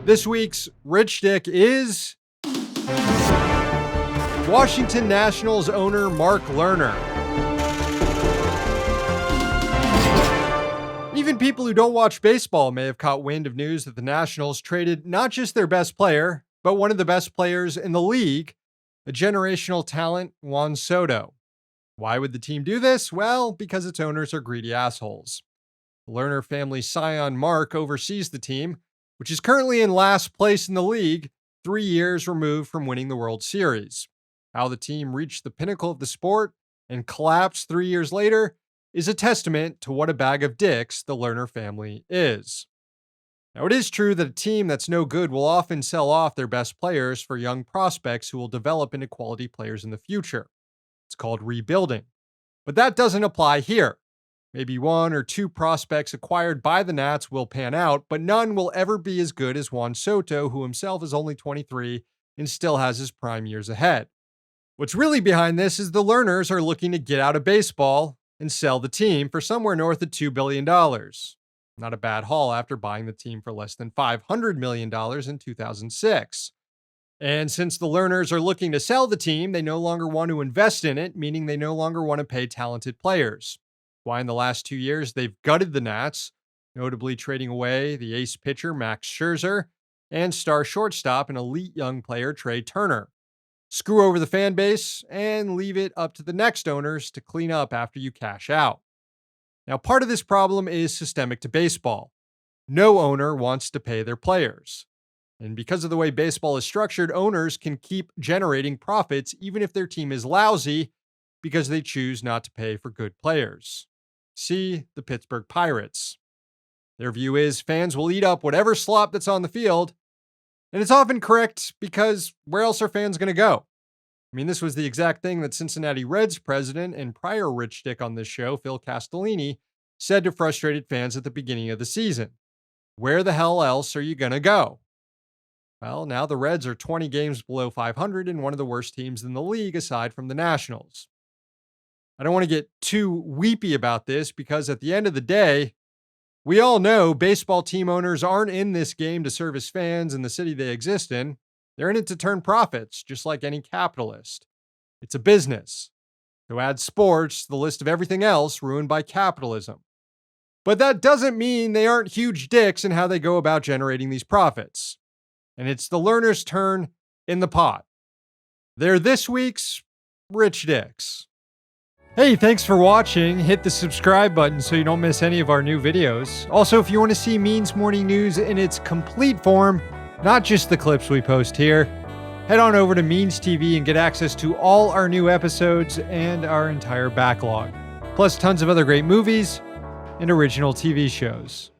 This week's Rich Dick is Washington Nationals owner Mark Lerner. Even people who don't watch baseball may have caught wind of news that the Nationals traded not just their best player, but one of the best players in the league, a generational talent, Juan Soto. Why would the team do this? Well, because its owners are greedy assholes. The Lerner family scion Mark oversees the team, which is currently in last place in the league, 3 years removed from winning the World Series. How the team reached the pinnacle of the sport and collapsed 3 years later is a testament to what a bag of dicks the Lerner family is. Now, it is true that a team that's no good will often sell off their best players for young prospects who will develop into quality players in the future. It's called rebuilding. But that doesn't apply here. Maybe one or two prospects acquired by the Nats will pan out, but none will ever be as good as Juan Soto, who himself is only 23 and still has his prime years ahead. What's really behind this is the Lerners are looking to get out of baseball and sell the team for somewhere north of $2 billion. Not a bad haul after buying the team for less than $500 million in 2006. And since the Lerners are looking to sell the team, they no longer want to invest in it, meaning they no longer want to pay talented players. Why in the last 2 years they've gutted the Nats, notably trading away the ace pitcher Max Scherzer and star shortstop and elite young player Trey Turner. Screw over the fan base and leave it up to the next owners to clean up after you cash out. Now, part of this problem is systemic to baseball. No owner wants to pay their players. And because of the way baseball is structured, owners can keep generating profits even if their team is lousy because they choose not to pay for good players. See the Pittsburgh Pirates. Their view is fans will eat up whatever slop that's on the field, and it's often correct because where else are fans going to go? I mean, this was the exact thing that Cincinnati Reds president and prior rich dick on this show, Phil Castellini, said to frustrated fans at the beginning of the season. Where the hell else are you going to go? Well, now the Reds are 20 games below 500 and one of the worst teams in the league aside from the Nationals. I don't want to get too weepy about this because at the end of the day, we all know baseball team owners aren't in this game to service fans in the city they exist in. They're in it to turn profits, just like any capitalist. It's a business. So add sports to the list of everything else ruined by capitalism. But that doesn't mean they aren't huge dicks in how they go about generating these profits. And it's the Lerners' turn in the pot. They're this week's Rich Dicks. Hey, thanks for watching. Hit the subscribe button so you don't miss any of our new videos. Also, if you want to see Means Morning News in its complete form, not just the clips we post here, head on over to Means TV and get access to all our new episodes and our entire backlog, plus tons of other great movies and original TV shows.